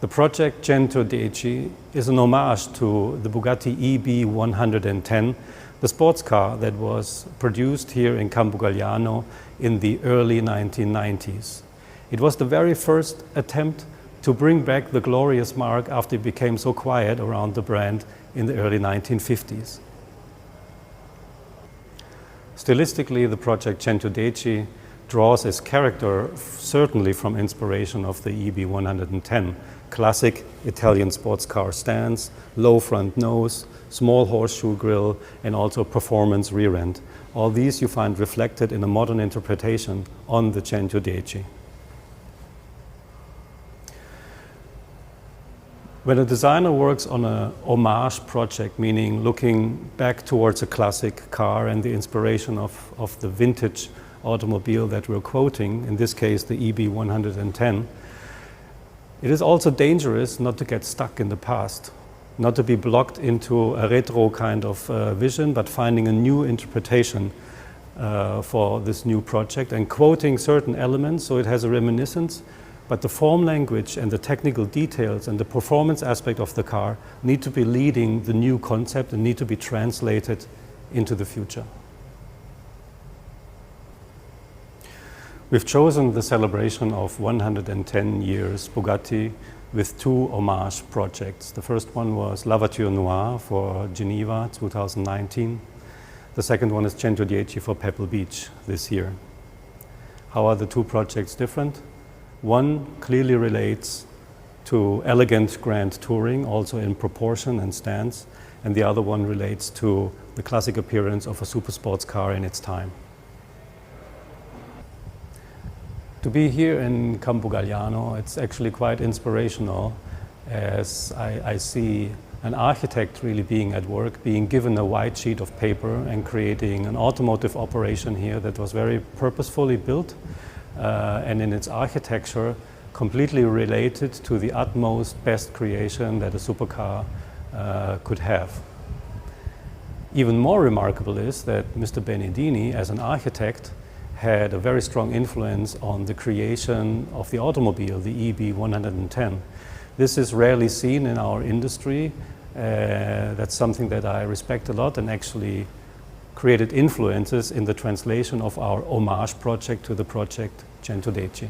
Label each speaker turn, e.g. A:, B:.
A: The project Centodieci is an homage to the Bugatti EB 110, the sports car that was produced here in Campogalliano in the early 1990s. It was the very first attempt to bring back the glorious mark after it became so quiet around the brand in the early 1950s. Stilistically, the project Centodieci draws its character certainly from inspiration of the EB 110, classic Italian sports car stance, low front nose, small horseshoe grille, and also performance rear end. All these you find reflected in a modern interpretation on the Centodieci. When a designer works on a homage project, meaning looking back towards a classic car and the inspiration of the vintage automobile that we're quoting, in this case the EB 110, it is also dangerous not to get stuck in the past, not to be blocked into a retro kind of vision, but finding a new interpretation for this new project and quoting certain elements so it has a reminiscence, but the form language and the technical details and the performance aspect of the car need to be leading the new concept and need to be translated into the future. We've chosen the celebration of 110 years Bugatti with two homage projects. The first one was Voiture Noire for Geneva 2019. The second one is Centodieci for Pebble Beach this year. How are the two projects different? One clearly relates to elegant grand touring, also in proportion and stance, and the other one relates to the classic appearance of a super sports car in its time. To be here in Campogalliano, it's actually quite inspirational as I see an architect really being at work, being given a white sheet of paper and creating an automotive operation here that was very purposefully built and in its architecture completely related to the utmost best creation that a supercar could have. Even more remarkable is that Mr. Benedini, as an architect, had a very strong influence on the creation of the automobile, the EB 110. This is rarely seen in our industry. That's something that I respect a lot and actually created influences in the translation of our homage project to the project Centodieci.